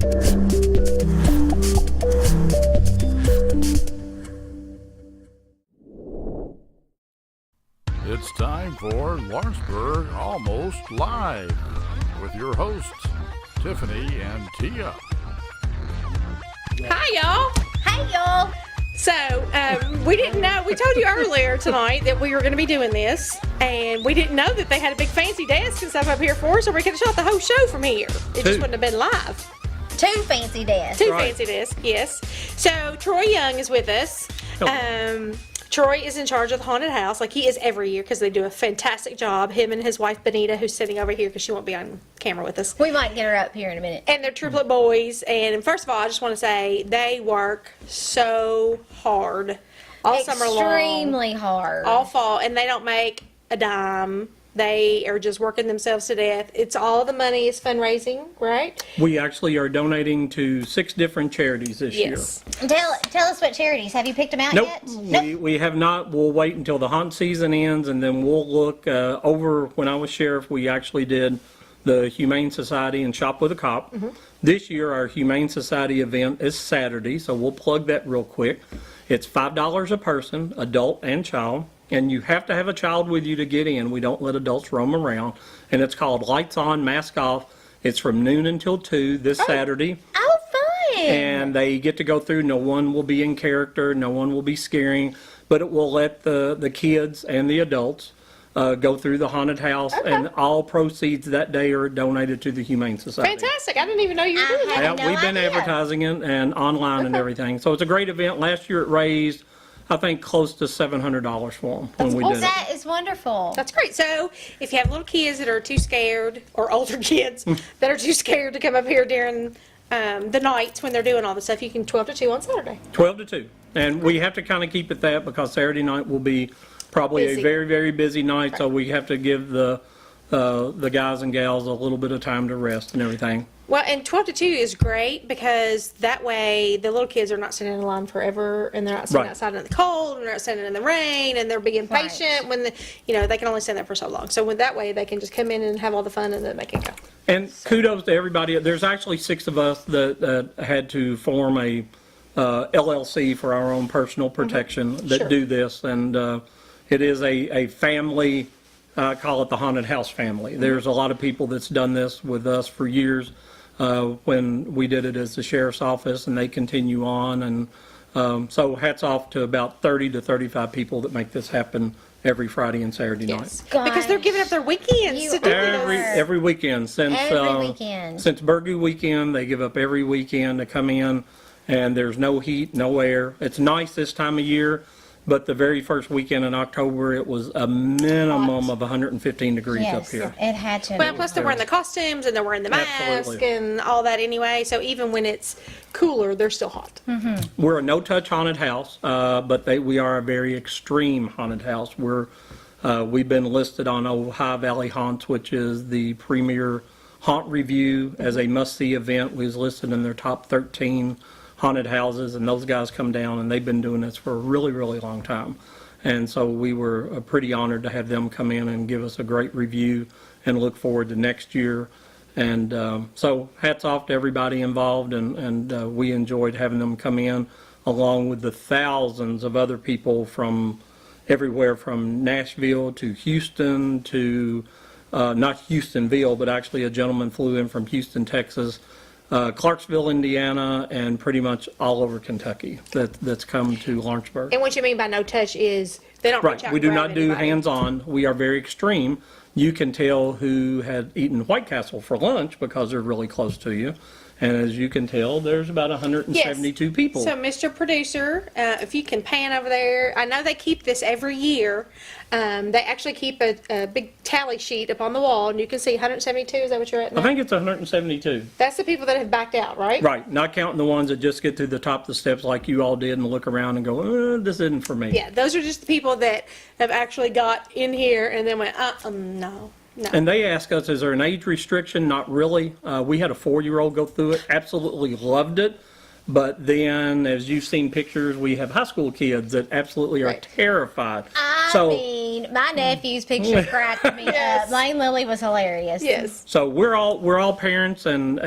It's time for Lawrenceburg Almost Live with your hosts, Tiffany and Tiua. Hi, y'all. Hey, y'all. So, we didn't know, we told you earlier tonight that we were going to be doing this, and we didn't know that they had a big fancy desk and stuff up here for us, so we could have shot the whole show from here. It just wouldn't have been live. Two fancy desks. Two fancy desks, yes. So, Troy Young is with us. Troy is in charge of the haunted house, like he is every year, because they do a fantastic job. Him and his wife, Benita, who's sitting over here because she won't be on camera with us. We might get her up here in a minute. And they're triplet boys. And first of all, I just want to say they work so hard all summer long. Extremely hard. All fall. And they don't make a dime. They are just working themselves to death. It's all the money is fundraising, right? We actually are donating to 6 different charities this year. Tell us what charities. Have you picked them out yet? Nope. We have not. We'll wait until the haunt season ends, and then we'll look over. When I was sheriff, we actually did the Humane Society and Shop with a Cop. Mm-hmm. This year, our Humane Society event is Saturday, so we'll plug that real quick. It's $5 a person, adult and child. And you have to have a child with you to get in. We don't let adults roam around. And it's called Lights On, Mask Off. It's from noon until 2 this Saturday. Oh, fun. And they get to go through. No one will be in character. No one will be scaring. But it will let the kids and the adults go through the haunted house. Okay. And all proceeds that day are donated to the Humane Society. Fantastic. I didn't even know you were doing that. No we've been advertising it and online and everything. So it's a great event. Last year it raised, I think, close to $700 for them when we did it. That is wonderful. That's great. So if you have little kids that are too scared, or older kids that are too scared to come up here during the nights when they're doing all this stuff, you can 12 to 2 on Saturday. 12 to 2. And we have to kind of keep it that because Saturday night will be probably Busy. a very, very busy night. Right. So we have to give the guys and gals a little bit of time to rest and everything. Well, and 12 to 2 is great because that way the little kids are not sitting in line forever, and they're not sitting outside in the cold, and they're not sitting in the rain, and they're being patient when they can only stand there for so long. So with that way, they can just come in and have all the fun, and then they can go. And kudos to everybody. There's actually 6 of us that had to form a LLC for our own personal protection that do this, and it is a family. I call it the haunted house family. There's a lot of people that's done this with us for years. When we did it as the sheriff's office, and they continue on. And so hats off to about 30 to 35 people that make this happen every Friday and Saturday night. Because they're giving up their weekends to do every weekend. Since Burgoo weekend, they give up every weekend to come in, and there's no heat, no air. It's nice this time of year. But the very first weekend in October, it was a minimum of 115 degrees up here. It had to. Well, plus they're wearing the costumes and they're wearing the mask and all that anyway. So even when it's cooler, they're still hot. Mm-hmm. We're a no-touch haunted house, but we are a very extreme haunted house. We've been listed on Ohio Valley Haunts, which is the premier haunt review as a must-see event. We was listed in their top 13 haunted houses, and those guys come down, and they've been doing this for a really, really long time. And so we were pretty honored to have them come in and give us a great review and look forward to next year. And so hats off to everybody involved, and we enjoyed having them come in, along with the thousands of other people from everywhere from Nashville to Houston to, not Houstonville, but actually a gentleman flew in from Houston, Texas, Clarksville, Indiana, and pretty much all over Kentucky that's come to Lawrenceburg. And what you mean by no touch is they don't reach out we and do grab not do anybody. hands-on. We are very extreme. You can tell who had eaten White Castle for lunch because they're really close to you. And as you can tell, there's about 172 people. So, Mr. Producer, if you can pan over there, I know they keep this every year. They actually keep a big tally sheet up on the wall, and you can see 172. Is that what you're at now? I think it's 172. That's the people that have backed out, right? Right, not counting the ones that just get to the top of the steps like you all did and look around and go, this isn't for me. Yeah, those are just the people that have actually got in here and then went, no. No. And they ask us, is there an age restriction? Not really. We had a 4-year-old go through it, absolutely loved it. But then, as you've seen pictures, we have high school kids that absolutely are terrified. I mean, My nephew's picture cracked me up. Lane Lily was hilarious. Yes. So we're all parents, and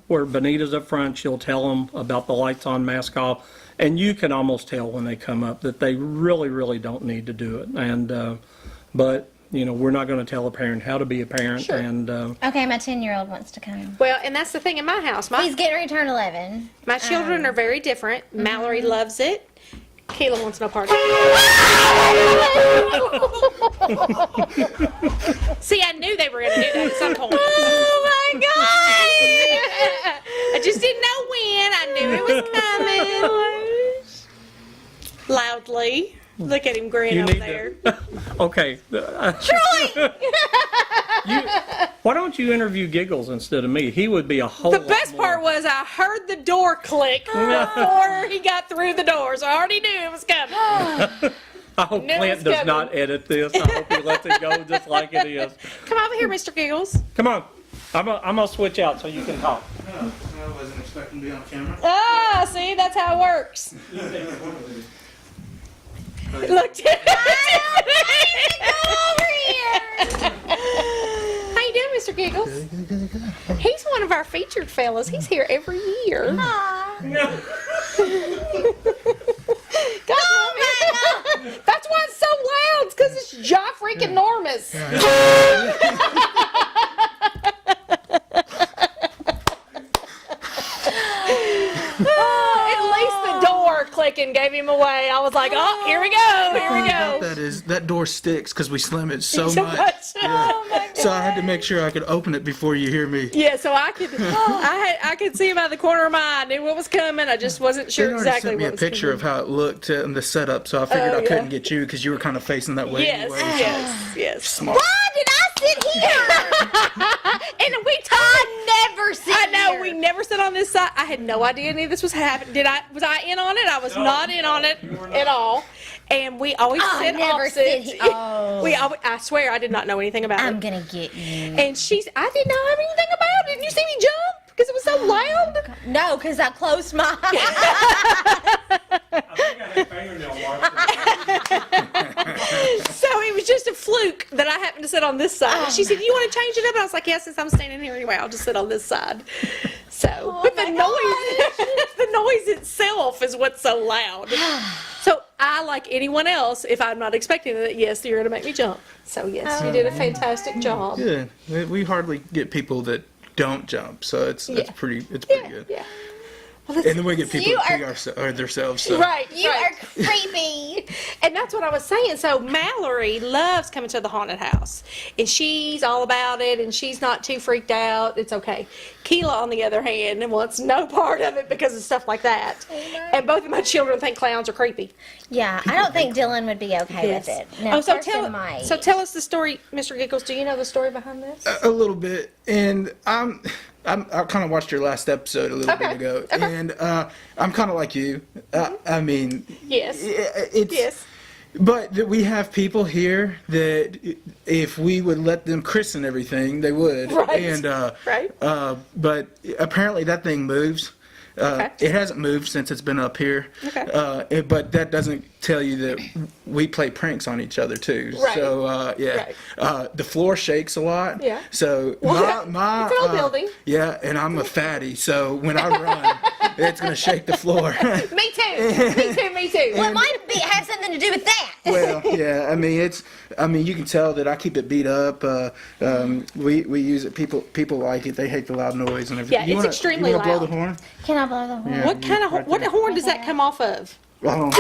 where Benita's up front, she'll tell them about the lights on, mask off, and you can almost tell when they come up that they really don't need to do it. And but we're not going to tell a parent how to be a parent. Sure. And Okay, my 10-year-old wants to come. Well, and that's the thing in my house. He's getting ready to turn 11. My children are very different. Mallory loves it. Keela wants no part of it. See, I knew they were going to do that at some point. Oh my God! I just didn't know when. I knew it was coming. Loudly. Look at him grin over there. Okay. Why don't you interview Giggles instead of me? He would be a whole The lot best more. part was I heard the door click before he got through the door, so I already knew it was coming. I hope Knew it Clint was does coming. not edit this. I hope he lets it go just like it is. Come over here, Mr. Giggles. Come on. I'm gonna switch out so you can talk. I wasn't expecting to be on camera. Ah, see, that's how it works. Look, Tiffany. Over here! How you doing, Mr. Giggles? He's one of our featured fellas. He's here every year. That's why it's so loud. It's because it's freaking enormous. At least the door clicking gave him away. I was like, oh, here we go. Here we go. That door sticks because we slam it so So much. much. Yeah. Oh my God. So I had to make sure I could open it before you hear me. Yeah, so I could see him out of the corner of my eye. I knew what was coming. I just wasn't They sure already exactly sent me what a was picture coming. of how it looked in the setup, so I figured Oh, I couldn't yeah. get you because you were kind of facing that way. Yes, anyway. yes. Smart. Why did I sit here? And we I never sit I know here. we never sit on this side. I had no idea any of this was happening. Was I in on it? I was not in on it at all. And we always I sit never opposite. sit he- oh. I swear I did not know anything about I'm it. gonna get you. And I didn't know anything about it. Didn't you see me jump? Because it was so loud. No, because I closed my eyes. I think I had fingernail marks. So it was just a fluke that I happened to sit on this side. She said, "You want to change it up?" And I was like, "Yeah, since I'm standing here anyway, I'll just sit on this side." So, but the noise itself is what's so loud. So I, like anyone else, if I'm not expecting it, yes, you're going to make me jump. So yes, you did a fantastic job. Good. We hardly get people that don't jump, so it's pretty good. Yeah. And then we get people You that are- pee themselves. So. Right. You right. are creepy. And that's what I was saying. So Mallory loves coming to the haunted house, and she's all about it, and she's not too freaked out. It's okay. Keela, on the other hand, wants no part of it because of stuff like that. And both of my children think clowns are creepy. Yeah, I don't think Dylan would be okay with it. No, so Carson might. tell us the story, Mr. Giggles. Do you know the story behind this? A little bit, and I kind of watched your last episode a little bit ago, and I'm kind of like you. I mean, Yes. it's Yes. But we have people here that if we would let them christen everything, they would. Right. And Right. but apparently that thing moves. Okay. It hasn't moved since it's been up here. Okay. But that doesn't tell you that we play pranks on each other too. Right. So yeah. Right. The floor shakes a lot. Yeah. So Well, my it's an old building. Yeah, and I'm a fatty, so when I run, it's gonna shake the floor. Me too. Me too. Well, it might have something to do with that. Well, yeah. I mean, you can tell that I keep it beat up. We use it. People like it. They hate the loud noise and everything. Yeah, it's extremely you wanna blow loud. the horn? Can I blow the horn? Yeah, What kind of right what there. horn does that come off of? Oh,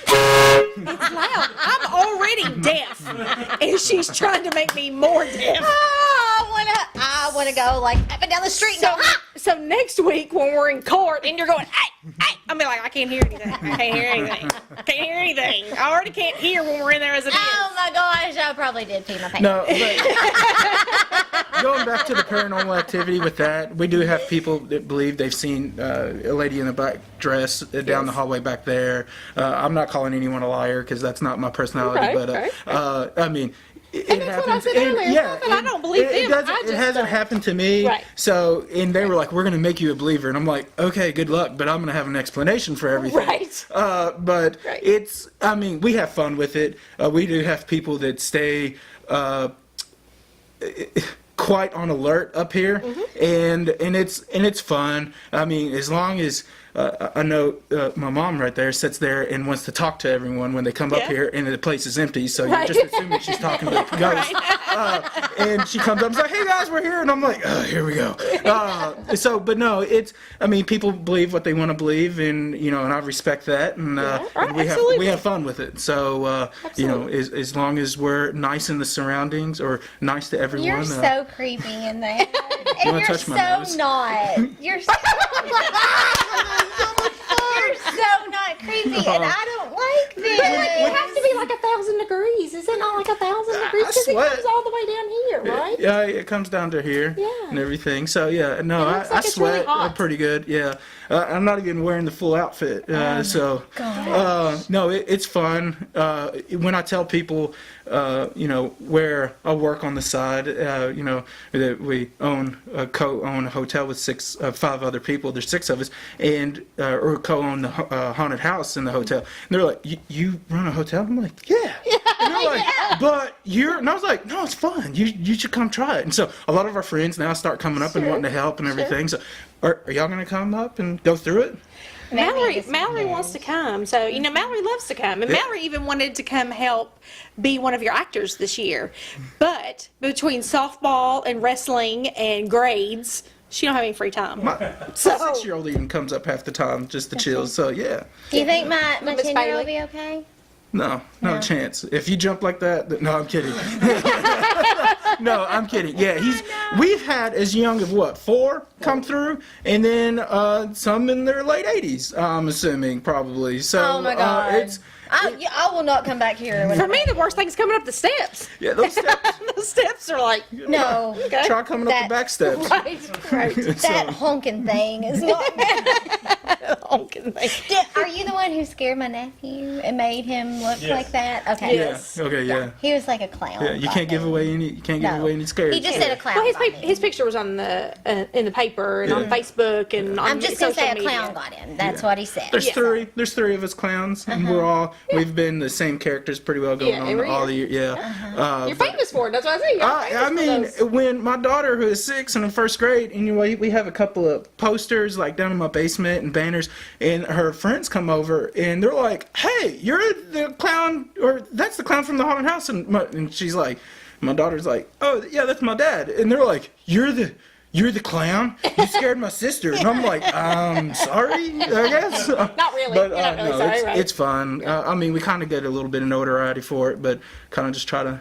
It's loud. I'm already deaf, and she's trying to make me more deaf. I wanna go like up and down the street and So, go, ah! so next week when we're in court and you're going, hey, I'm be like, I can't hear anything. I can't hear anything. I can't hear anything. I already can't hear when we're in there as it is. Oh my gosh, I probably did pee my pants. no. But going back to the paranormal activity with that, we do have people that believe they've seen a lady in a black dress down the hallway back there. I'm not calling anyone a liar because that's not my personality. Right, but right. I mean. it And that's what I happens. said And, earlier. yeah, And I don't believe it them. doesn't- I it just hasn't don't. happened to me. Right. So, and they were like, "We're going to make you a believer," and I'm like, "Okay, good luck, but I'm going to have an explanation for everything." Right. But Right. it's, I mean, we have fun with it. We do have people that stay quite on alert up here, and it's fun. I mean, as long as I know my mom right there sits there and wants to talk to everyone when they come up Yeah. here, and the place is empty, so Right. you're just assuming she's talking to the ghost. And she comes up and is like, "Hey guys, we're here," and I'm like, "Oh, here we go." But no, it's. I mean, people believe what they want to believe, and and I respect that, and, right, and we absolutely. have fun with it. So as long as we're nice in the surroundings or nice to everyone. You're so creepy in there. And wanna you're touch my so nose? not. You're so You're so not creepy, and I don't like this. It has to be like 1,000 degrees. Is it not like 1,000 degrees? Because it sweat. comes all the way down here, right? Yeah, it comes down to here Yeah. and everything. So yeah, no, It I looks like it's really sweat hot. pretty good. Yeah, I'm not even wearing the full outfit. No, it's fun. When I tell people, where I work on the side, that we co-own a hotel with 5 other people. There's 6 of us, and or co-own the haunted house in the hotel. And they're like, "You run a hotel?" I'm like, "Yeah." And they're like, "But you're," and I was like, "No, it's fun. You should come try it." And so a lot of our friends now start coming up and wanting to help and everything. So are y'all gonna come up and go through it? Mallory wants to come. So, Mallory loves to come. And Mallory even wanted to come help be one of your actors this year. But between softball and wrestling and grades, she don't have any free time. My 6-year-old even comes up half the time just to chill. So yeah, Do you think my Miss 10-year-old will Bailey? be okay? no chance. If you jump like that, no, I'm kidding. No, I'm kidding. Yeah, we've had as young as 4 come through, and then some in their late 80s. I'm assuming probably. So Oh my God. it's I will not come back here. For me, the worst thing is coming up the steps. yeah. Those steps. The steps are like, No. okay. Try coming up the back steps. Right. That honking thing is not. Honking thing. Are you the one who scared my nephew and made him look like that? Okay. Yes. Yeah. Okay. Yeah. He was like a clown. Yeah. You can't give away any. You can't give No. away any scares. He just said a clown. Well, got his me. picture was on the in the paper and on Yeah. Facebook and on I'm just gonna social say a media. clown got him. That's what he said. There's Yeah. 3. There's 3 of us clowns, and we've been the same characters pretty well going Yeah, on every all the year. Yeah. You're famous for it. That's what I say. You're I famous mean, for those. when my daughter, who is 6 and in 1st grade, and we have a couple of posters like down in my basement and banners, and her friends come over and they're like, "Hey, you're the clown, or that's the clown from the haunted house," and she's like, my daughter's like, "Oh yeah, that's my dad," and they're like, You're the clown? You scared my sister." And I'm like, sorry, I guess. Not really. But You're not really no, sorry, it's, right? it's fun. I mean, we kind of get a little bit of notoriety for it, but kind of just try to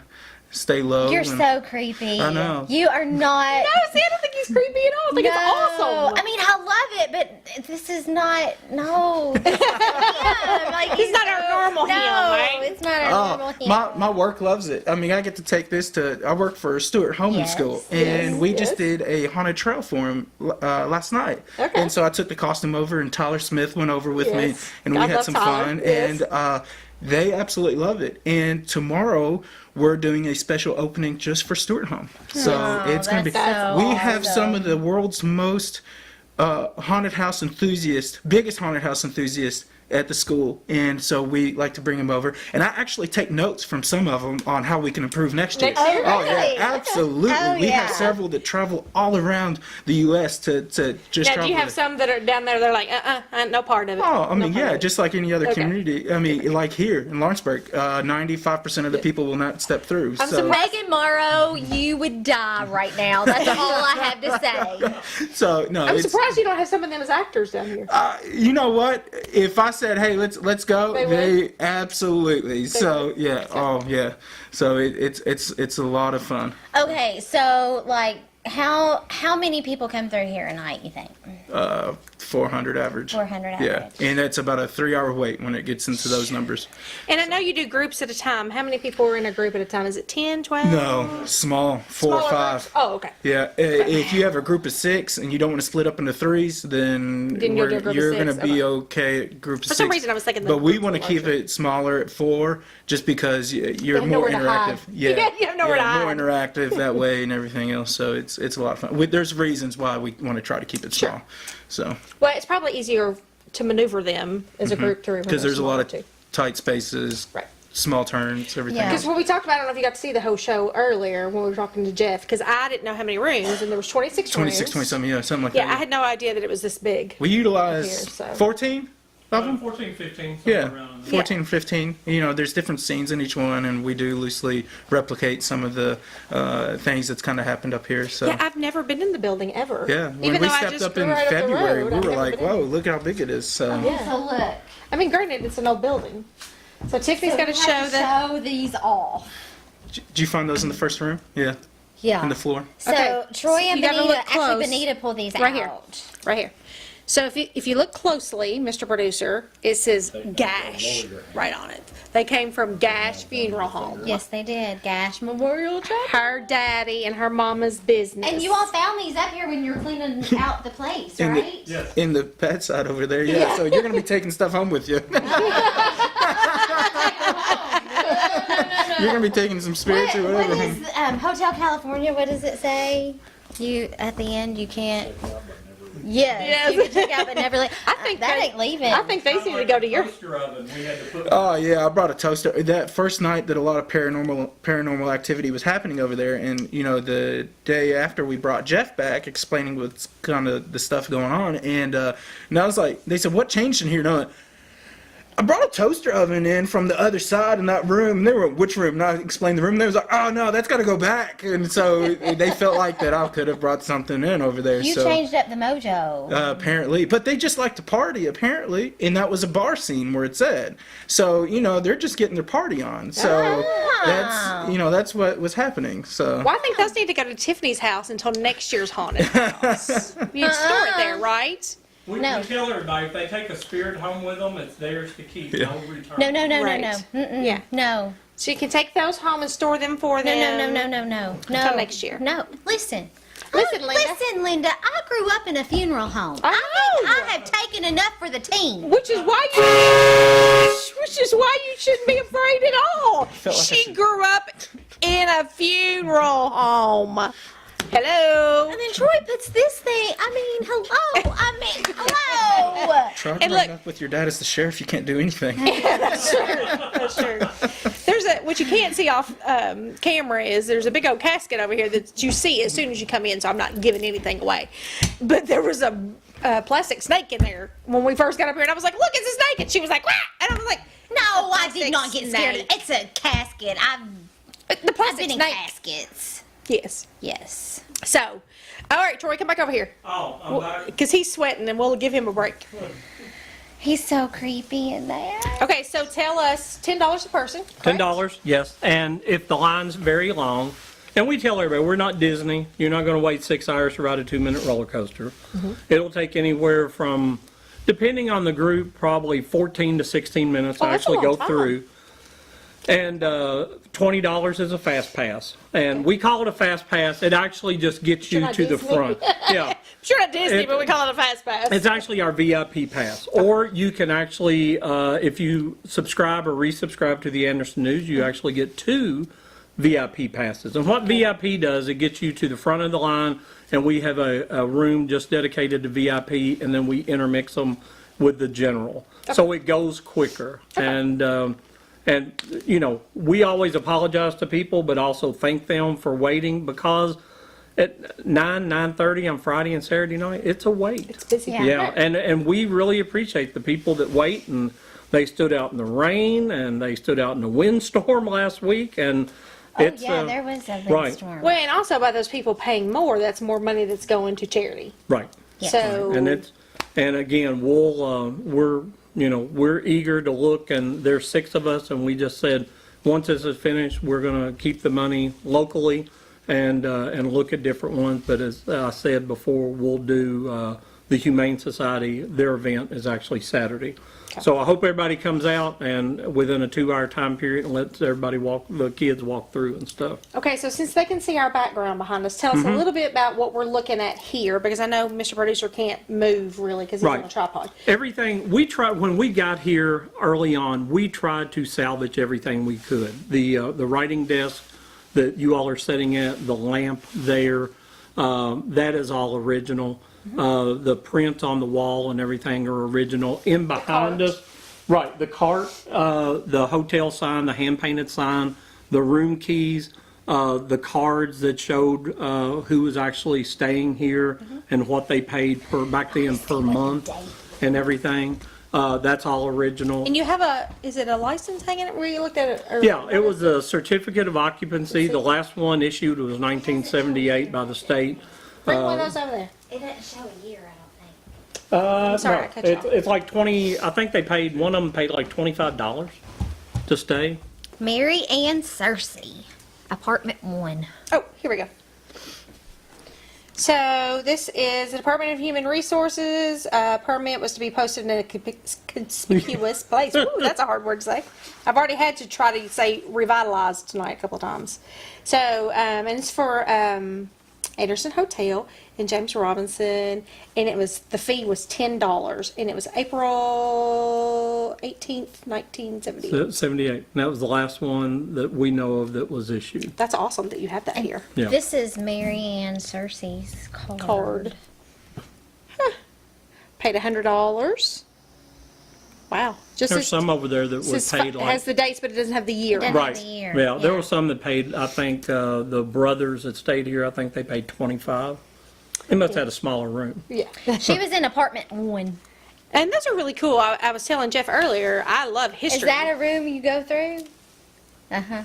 stay low. You're and- so creepy. I know. You are not. No, see, I don't think he's creepy at all. I think it's awesome. I mean, I love it, but this is not. No. Yeah, like, He's not our normal no, him, right? it's not our normal him. My work loves it. I mean, I get to take this to. I work for Stuart Home Yes, School, and yes, we yes. just did a haunted trail for him last night. Okay. And so I took the costume over, and Tyler Smith went over with me, Yes. and I we had love some Tyler, fun. yes. And they absolutely love it. And tomorrow we're doing a special opening just for Stuart Home. So Oh, it's going to be. that's so We have some awesome. of the world's most haunted house enthusiasts, biggest haunted house enthusiasts at the school, and so we like to bring them over, and I actually take notes from some of them on how we can improve next year. Next year? Oh Really? yeah, absolutely. Oh, We have yeah. several that travel all around the U.S. to just Now, travel. do you have with- some that are down there? They're like, no part of it. Oh, I mean, No part yeah, of it. just like any other Okay. community. I mean, like here in Lawrenceburg, 95% of the people will not step through. I'm so, surprised- Megan Morrow, you would die right now. That's all I have to say. so no, I'm it's, surprised you don't have some of them as actors down here. you know what? If I said, "Hey, let's go," They they absolutely. So would. yeah, oh yeah. So it's a lot of fun. Okay, so like How many people come through here a night, you think? 400 average. 400 Yeah, average. and it's about a 3-hour wait when it gets into those numbers. And I know you do groups at a time. How many people are in a group at a time? Is it 10, 12? No, small, 4 or Smaller 5. groups? Oh, okay. Yeah, if you have a group of 6 and you don't want to split up into 3s, then, Then you'll do a group of you're 6, going to be okay at group of 6. For some reason, I was thinking the But we groups want to were keep larger. it smaller at 4, just because you're have more nowhere to hide. interactive. Yeah, you have nowhere to more hide. interactive that way and everything else. So it's a lot of fun. There's reasons why we want to try to keep it small. So Well, it's probably easier to maneuver them as a group through. because there's a lot of too. tight spaces, Right. small turns, everything. Yeah. else. Because when we talked about, I don't know if you got to see the whole show earlier when we were talking to Jeff, because I didn't know how many rooms, and there was 26 26, rooms. 20 something, yeah, something like Yeah, I that. had no idea that it was this big. We utilize Here, so. 14 of them. 14, 15, somewhere Yeah, around there. 14, 15. There's different scenes in each one, and we do loosely replicate some of the things that's kind of happened up here. So Yeah, I've never been in the building ever. yeah, when Even we though I stepped just up grew in right up the February, road, we I've were never like, been in. "Whoa, look how big it is!" So Yeah. So look. I mean, granted, it's an old building. So Tiffany's got to we show have to the. show these off. did you find those in the first room? Yeah, Yeah. in the floor. So Okay, Troy so and you gotta Benita, look close. actually Benita pulled these Right here. out. Right here. So if you look closely, Mr. Producer, it says Gash right on it. They came from Gash Funeral Home. Yes, they did. Gash Memorial Chapel. Her daddy and her mama's business. And you all found these up here when you were cleaning out the place, In the- right? Yes. In the bedside over there, yeah. So you're gonna be taking stuff home with you. You're gonna be taking some spirits or What whatever. is Hotel California? What does it say? You at the end you can't. Yes, you can check out but never leave. I think that they- ain't leaving. I think they need to go to your. Toaster oven, we had to put. Oh yeah, I brought a toaster. That first night that a lot of paranormal activity was happening over there, and the day after we brought Jeff back, explaining what's kind of the stuff going on, and I was like, they said, "What changed in here?" No, I brought a toaster oven in from the other side in that room. And they were, which room? And I explained the room. And they was like, "Oh no, that's got to go back." And so they felt like that I could have brought something in over there. You so. changed up the mojo. Apparently, but they just like to party, apparently, and that was a bar scene where it said. So they're just getting their party on. So that's what was happening. So Well, I think those need to go to Tiffany's house until next year's haunted house. You'd store it there, right? We No. tell everybody if they take a spirit home with them, it's theirs to keep. Yeah. No return. No. Right. Mm-mm. Yeah. No. So you can take those home and store them for them. No. Until next year. No. Listen. Listen, Linda. Listen, Linda. I grew up in a funeral home. I think know. I have taken enough for the team. Which is why you shouldn't be afraid at all. Felt like I She should- grew up in a funeral home. Hello. And then Troy puts this thing. Hello. Hello. try to And run look- up with your dad as the sheriff. You can't do anything. That's true. There's what you can't see off camera is there's a big old casket over here that you see as soon as you come in. So I'm not giving anything away, but there was a plastic snake in there when we first got up here, and I was like, "Look, it's a snake!" And she was like, "Wah!" And I was like, No, I plastic did not get scared. snake. It's a casket. The I've plastic been in snake." caskets. Yes. Yes. So, all right, Troy, come back over here Oh, I'm back. because he's sweating, and we'll give him a break. He's so creepy in there. Okay, so tell us $10 a person. correct? $10, yes. And if the line's very long, and we tell everybody, we're not Disney. You're not going to wait 6 hours to ride a 2-minute roller coaster. It'll take anywhere from, depending on the group, probably 14 to 16 minutes to Oh, that's a actually go long time. through. And $20 is a fast pass. And we call it a fast pass. It actually just gets you not to the Disney. front. Yeah. Sure, not Disney, It- but we call it a fast pass. It's actually our VIP pass. Or you can actually, if you subscribe or resubscribe to the Anderson News, you actually get 2 VIP passes. And what VIP does, it gets you to the front of the line, and we have a room just dedicated to VIP, and then we intermix them with the general. So it goes quicker. And we always apologize to people, but also thank them for waiting, because at 9:30 on Friday and Saturday night, it's a wait. It's busy. Yeah. Yeah, and we really appreciate the people that wait, and they stood out in the rain, and they stood out in the windstorm last week, and it's there was a right. windstorm. Well, and also by those people paying more, that's more money that's going to charity. right. Yes. So, And again, we're eager to look, and there's 6 of us, and we just said, once this is finished, we're going to keep the money locally, and look at different ones. But as I said before, we'll do the Humane Society. Their event is actually Saturday. So I hope everybody comes out and within a 2-hour time period and lets everybody the kids walk through and stuff. Okay, so since they can see our background behind us, tell us a little bit about what we're looking at here, because I know Mr. Producer can't move really because he's on a tripod. Everything we tried when we got here early on, we tried to salvage everything we could. The writing desk that you all are sitting at, the lamp there, that is all original. The print on the wall and everything are original. In behind us, right, the cart, the hotel sign, the hand-painted sign, the room keys, the cards that showed who was actually staying here and what they paid back then per month and everything. That's all original. And you have is it a license hanging where you looked at it? Yeah, it was a certificate of occupancy. The last one issued was 1978 by the state. Bring one of those over there. It doesn't show a year, I don't think. I'm sorry, I cut you off. It's like 20, I think one of them paid like $25 to stay. Mary Ann Cersei, apartment 1. Oh, here we go. So this is the Department of Human Resources. Permit was to be posted in a conspicuous place. Ooh, that's a hard word to say. I've already had to try to say revitalized tonight a couple of times. So, and it's for Anderson Hotel in James Robinson, and the fee was $10, and it was April 18th, 1978. 78. And that was the last one that we know of that was issued. That's awesome that you have that here. Yeah. This is Mary Ann Cersei's card. Paid $100. Wow. There's some over there that was paid like. Has the dates, but it doesn't have the year. Doesn't Right. have the year. Yeah, there were some that paid, I think, the brothers that stayed here, I think they paid 25. They must have had a smaller room. Yeah. She was in apartment 1. And those are really cool. I was telling Jeff earlier, I love history. Is that a room you go through?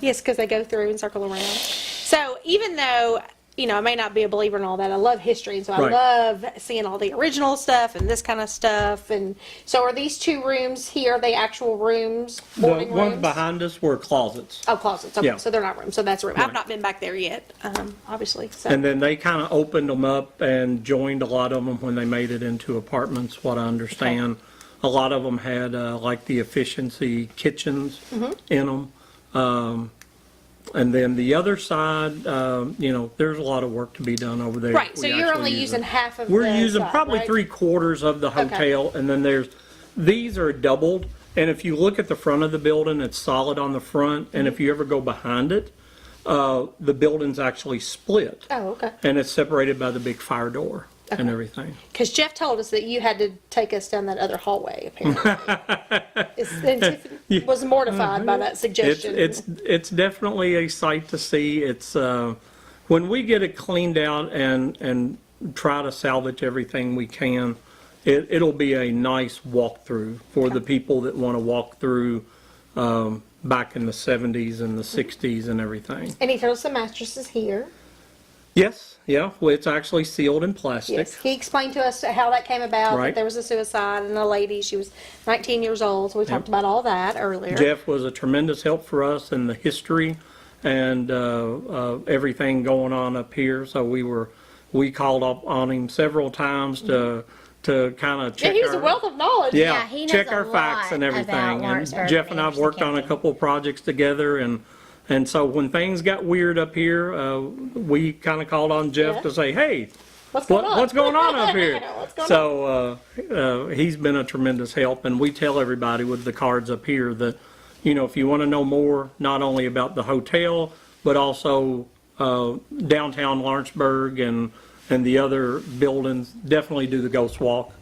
Yes, because they go through and circle around. So even though, I may not be a believer in all that, I love history, and so I Right. love seeing all the original stuff and this kind of stuff. And so are these 2 rooms here, are they actual rooms, The boarding ones rooms? behind us were closets. Oh, closets. Okay, Yeah. so they're not rooms. So that's a room. I've Right. not been back there yet, obviously. So. And then they kind of opened them up and joined a lot of them when they made it into apartments, what I understand. A lot of them had like the efficiency kitchens in them. And then the other side, there's a lot of work to be done over there. Right, so We you're actually only use using them. half of We're the using side, probably right? 3/4 of the hotel, and then these are doubled. And if you look at the front of the building, it's solid on the front. And if you ever go behind it, the building's actually split. Oh, okay. And it's separated by the big fire door and everything. Because Jeff told us that you had to take us down that other hallway, apparently. And Tiffany was mortified by that suggestion. It's definitely a sight to see. It's when we get it cleaned out and try to salvage everything we can, it'll be a nice walkthrough for the people that want to walk through back in the 70s and the 60s and everything. And he told us the mattresses here. Yes, yeah, well, it's actually sealed in plastic. Yes, he explained to us how that came about, that Right. there was a suicide and a lady, she was 19 years old, so we talked about all that earlier. Jeff was a tremendous help for us in the history and everything going on up here. So we called up on him several times to kind of check. Yeah, he was a wealth of knowledge. Yeah, he knows check a our facts and lot everything. about And Lawrenceburg Jeff and and I've worked on a Anderson couple of projects together, and so when things got weird up here, we kind of called on Jeff Yeah. to say, "Hey, What's going on? what's going on up here?" What's going So he's been a tremendous help, and we tell everybody with the cards up here that, if you want to know more, not only about the hotel, but also downtown Lawrenceburg and the other buildings, definitely do the Ghost Walk.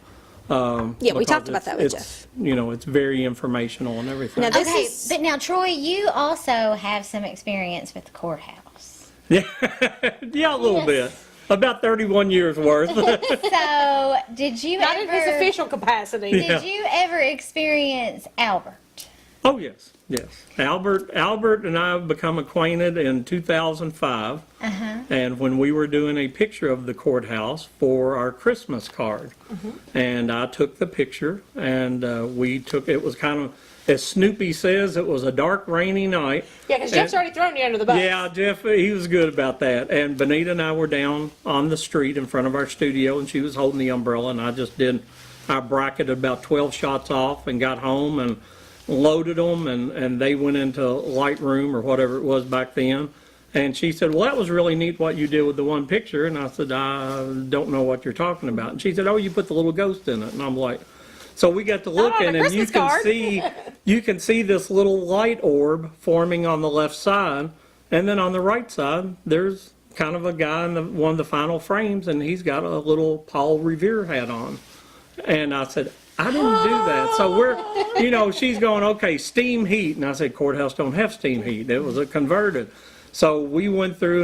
Yeah, we because talked about that with Jeff. It's very informational and everything. Now, this Okay, is- but now, Troy, you also have some experience with the courthouse. Yeah, a little bit. About 31 years worth. So, did you Not in his ever official capacity. did you ever experience Albert? Oh, yes. Albert and I have become acquainted in 2005. And when we were doing a picture of the courthouse for our Christmas card. And I took the picture, and it was kind of as Snoopy says, it was a dark, rainy night. Yeah, because Jeff's already thrown you under the bus. Yeah, Jeff, he was good about that. And Benita and I were down on the street in front of our studio, and she was holding the umbrella, and I bracketed about 12 shots off and got home and loaded them, and they went into Lightroom or whatever it was back then. And she said, well, that was really neat what you did with the one picture. And I said, I don't know what you're talking about. And she said, oh, you put the little ghost in it. And I'm like, so we got to looking, and you can see this little light orb forming on the left side, and then on the right side, there's kind of a guy in one of the final frames, and he's got a little Paul Revere hat on. And I said, I didn't do that. So we're, she's going, okay, steam heat. And I said, courthouse don't have steam heat. It was a converted. So we went through,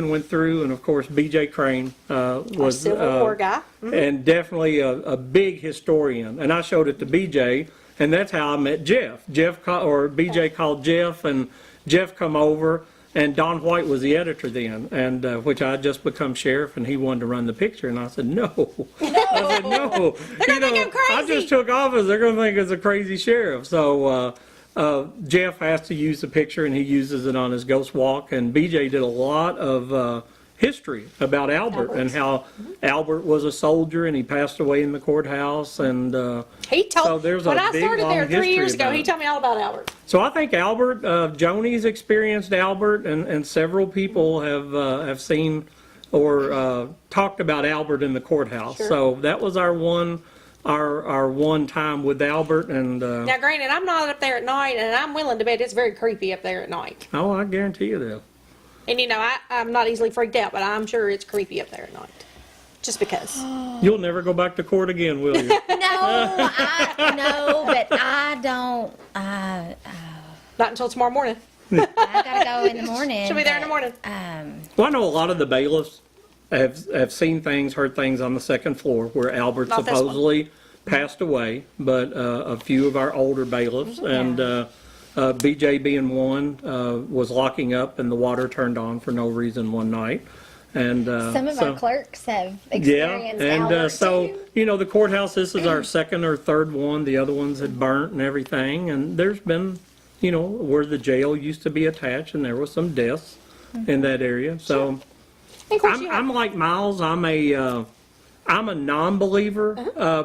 and of course, B.J. Crane was Civil War guy. Mm-hmm. And definitely a big historian. And I showed it to B.J., and that's how I met Jeff. B.J. called Jeff, and Jeff come over, and Don White was the editor then, and which I had just become sheriff, and he wanted to run the picture, and I said, no. I said, no. They're gonna think I'm crazy. I just took office. They're going to think it's a crazy sheriff. So Jeff has to use the picture, and he uses it on his ghost walk, and BJ did a lot of history about Albert and how Albert was a soldier, and he passed away in the courthouse, and he told, so there's when a I big, started there 3 years ago, about he it. told me all about Albert. So I think Albert, Joni's experienced Albert, and several people have seen or talked about Albert in the courthouse. Sure. So that was our one time with Albert, and Now, granted, I'm not up there at night, and I'm willing to bet it's very creepy up there at night. oh, I guarantee you that. And I'm not easily freaked out, but I'm sure it's creepy up there at night. Just because. You'll never go back to court again, will you? No, but I don't. Not until tomorrow morning. I gotta go in the morning. She'll be there in the morning. Well, I know a lot of the bailiffs have seen things, heard things on the second floor where Albert Not this one. supposedly passed away, but a few of our older bailiffs, and BJ being one, was locking up and the water turned on for no reason one night. And Some of our clerks have yeah, experienced and Albert so, too. the courthouse, this is our second or third one. The other ones had burnt and everything, and there's been, where the jail used to be attached, and there was some deaths in that area. So And of course I'm like Miles. I'm a non-believer,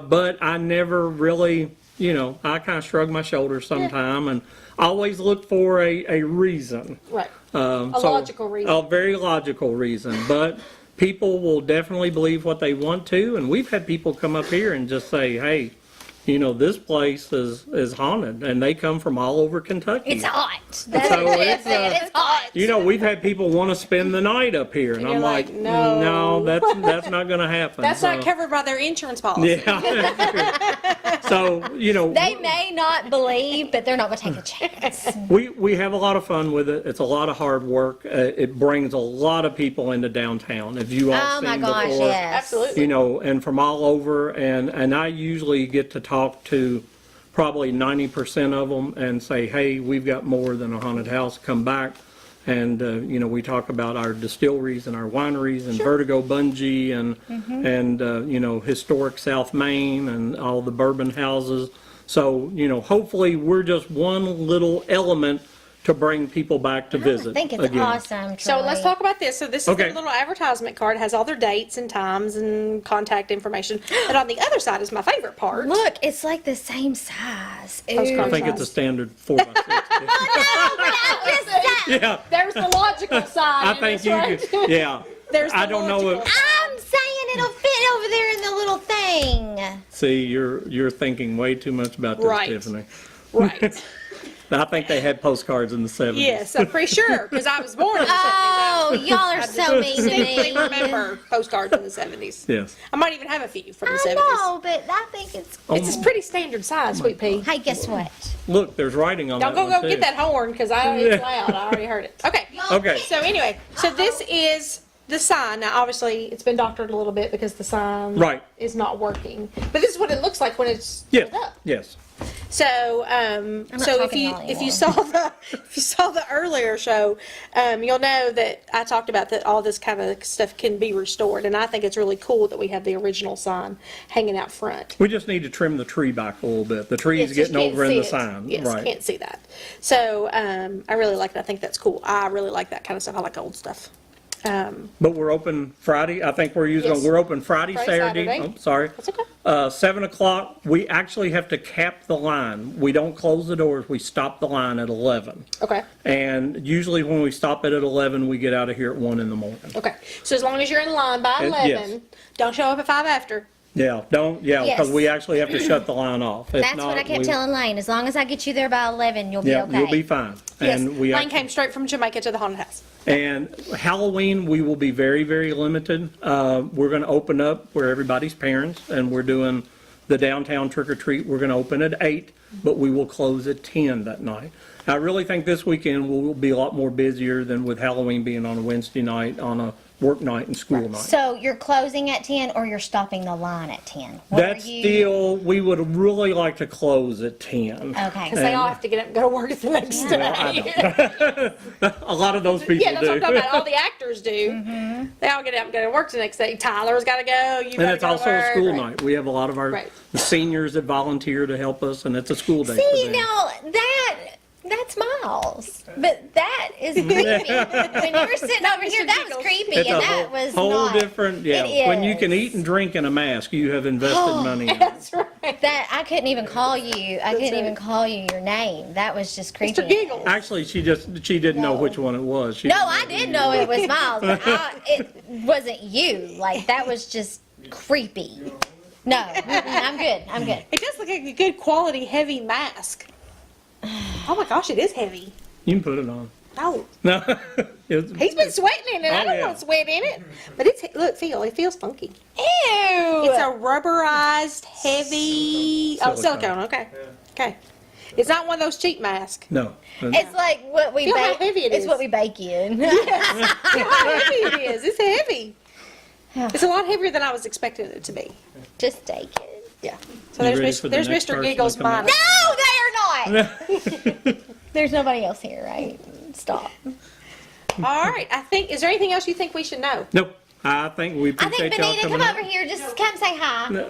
but I never really, I kind of shrug my shoulders sometime, and always look for a reason. right. Logical reason. A very logical reason, but people will definitely believe what they want to, and we've had people come up here and just say, hey, this place is haunted, and they come from all over Kentucky. It's hot. That's So what it's, it's hot. we've had people want to spend the night up here, and And I'm you're like, like, no. no, that's not going to happen. That's So- not covered by their insurance policy. Yeah. So, They may not believe, but they're not going to take a chance. we have a lot of fun with it. It's a lot of hard work. It brings a lot of people into downtown. If you all Oh my seen gosh, before, yes. Absolutely. and from all over, and I usually get to talk to probably 90% of them and say, hey, we've got more than a haunted house, come back. And, we talk about our distilleries and our wineries and Vertigo Bungee and historic South Main and all the bourbon houses. So, hopefully we're just one little element to bring people back to visit I think it's again. awesome. So let's talk about this. So this is Okay. their little advertisement card. It has all their dates and times and contact information. But on the other side is my favorite part. Look, it's like the same size. Postcard I think it's a standard 4x6. Yeah, There's the logical side. I in think this, you right? could, yeah. There's the I don't know logical if, I'm saying it'll fit over there in the little thing. see, you're thinking way too much about this, Right. Tiffany. Right. I think they had postcards in the 70s. Yes, I'm pretty sure because I was born in the 70s. Oh, y'all are so mean to Distinctly me. remember postcards in the 70s. Yes. I might even have a few from the I 70s. know, but I think it's. It's a pretty standard size, Sweet Pea. Hey, guess what? Look, there's writing on Don't that go one, too. get that horn because it's loud. I already heard it. Okay. Okay. So anyway, so this is the sign. Now, obviously, it's been doctored a little bit because the sign Right. is not working. But this is what it looks like when it's Yes, lit up. yes. So, not so talking to y'all if you saw the earlier show, you'll know that I talked about that all this kind of stuff can be restored, and I think it's really cool that we have the original sign hanging out front. We just need to trim the tree back a little bit. The tree is Yes, just getting can't over in see the it. sign. Yes, Right. can't see that. So, I really like it. I think that's cool. I really like that kind of stuff. I like old stuff. But we're open Friday. I think Yes. we're open Friday, Friday, Saturday. Saturday. Oh, sorry. That's okay. 7 o'clock. We actually have to cap the line. We don't close the doors. We stop the line at 11. Okay. And usually when we stop it at 11, we get out of here at 1 in the morning. Okay. So as long as you're in line by Yes. 11, don't show up at 5 after. Yeah, because Yes. we actually have to shut the line off. If That's not, what I kept we- telling Lane. As long as I get you there by 11, you'll be Yeah, okay. you'll be fine. Yes. And we Lane came straight from Jamaica to the haunted house. And Halloween, we will be very, very limited. We're going to open up where everybody's parents, and we're doing the downtown trick or treat. We're going to open at 8, but we will close at 10 that night. I really think this weekend will be a lot more busier than with Halloween being on a Wednesday night, on a work night and school night. So you're closing at 10 or you're stopping the line at 10? What That's are you- still, we would really like to close at 10. Okay. Because they all have to get up and go to work the next day. Well, I don't. A lot of those people Yeah, that's what I'm do. talking about. All the actors do. They all get up and go to work the next day. Tyler's got to go. You And gotta it's go to also a work. school Right. night. We have a lot of our Right. seniors that volunteer to help us, and it's a school day for See, them. now that's Miles, but that is creepy. When you were sitting over here, that was creepy, It's and a that was whole not. different, yeah. It When you is. can eat and drink in a mask, you have invested money in it. That's right. That I couldn't even call you. I couldn't right. even call you your name. That was just creepy. Mr. Giggles. Actually, she didn't know No. which one it was. She No, didn't I know. did know it was Miles, but it wasn't you. Like that was just creepy. No, I'm good. I'm good. It does look like a good quality heavy mask. Oh my gosh, it is heavy. You can put it on. No, No. It's- he's been sweating in it. I Oh, don't yeah. want sweat in it, but it feels funky. Ew. It's a rubberized, heavy. Oh, Silicone. silicone. Okay, okay. It's not one of those cheap masks. No. It's like what we Feel how bake. heavy it It's is. what we bake in. Feel how heavy it is. It's heavy. It's a lot heavier than I was expecting it to be. Just take it. Yeah. So You ready there's for the there's next Mr. person to Giggles come out? minus. No, they are not. There's nobody else here, right? Stop. All right. Is there anything else you think we should know? Nope. I think we I think appreciate y'all Benita, coming come out. over here. Just come say hi.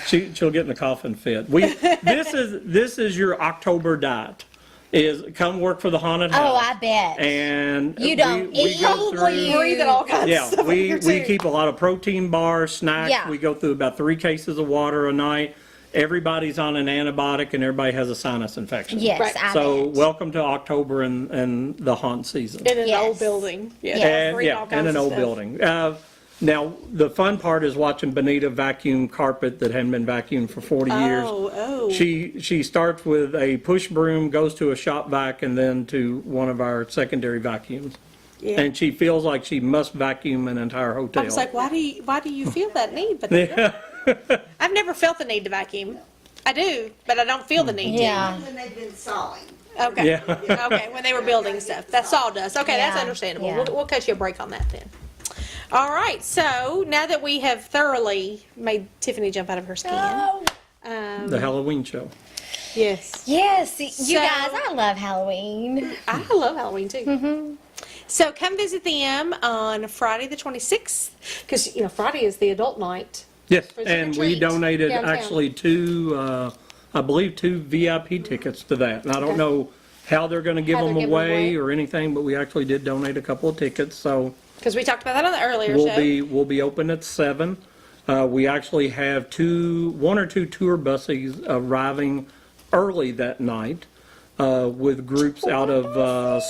She'll get in a coughing fit. This is your October diet. Is come work for the haunted house. Oh, I bet. And You don't we eat. go You- through. Breathing all kinds of Yeah, stuff. we in here, too. keep a lot of protein bars, snacks. Yeah. We go through about 3 cases of water a night. Everybody's on an antibiotic, and everybody has a sinus infection. Yes, Right. I So bet. welcome to October and the haunt season. In an Yes. old building. Yeah. Yes. And breathe all yeah, in kinds an of old stuff. building. Now the fun part is watching Benita vacuum carpet that hadn't been vacuumed for 40 years. Oh. She starts with a push broom, goes to a shop vac, and then to one of our secondary vacuums. Yeah. And she feels like she must vacuum an entire hotel. I was like, why do you feel that need? But I've never felt the need to vacuum. I do, but I don't feel the need Yeah. When they've been sawing. to. Okay. Yeah. Okay, when they were building stuff. That's sawdust. Okay, that's Yeah, understandable. yeah. We'll cut you a break on that then. All right, so now that we have thoroughly made Tiffany jump out of her skin. The Halloween show. Yes. Yes, you So- guys, I love Halloween. I love Halloween too. Mm-hmm. So come visit them on Friday the 26th, because, Friday is the adult night. Yes, For the and we retreat donated downtown. actually 2 VIP tickets to that. And I don't Okay. know how they're going to give How them they're giving them away away. or anything, but we actually did donate a couple of tickets. So Because we talked about that on the earlier we'll show. be open at 7. We actually have 1 or 2 tour buses arriving early that night with groups out of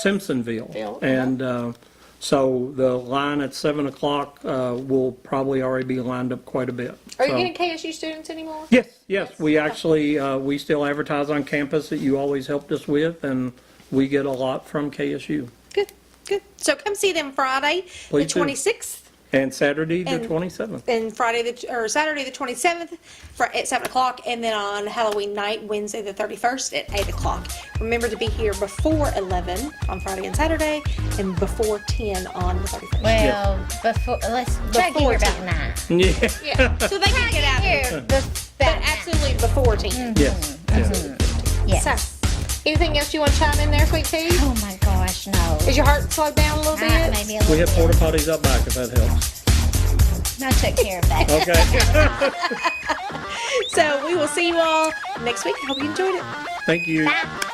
Simpsonville. Ville, And so the line at 7 o'clock will probably already be lined up quite a bit. Are you So- getting KSU students anymore? Yes. We actually, we still advertise on campus that you always helped us with, and we get a lot from KSU. Good, good. So come see them Friday, the Please do. 26th, And Saturday, the And- 27th. and Saturday the 27th at 7 o'clock, and then on Halloween night, Wednesday the 31st at 8 o'clock. Remember to be here before 11 on Friday and Saturday, and before 10 on the 31st. Well, let's try to get Before here about 10. 9. Yeah, Yeah, so they can get out of here. Here, But absolutely before 10. yes, yes. Yes. So, anything else you want to chime in there, Sweet Tea? Oh my gosh, no. Is your heart slowed down a little bit? Maybe a little We have bit. porta potties up back if that helps. I took care of that. Okay. So we will see you all next week. I hope you enjoyed it. Thank you. Bye.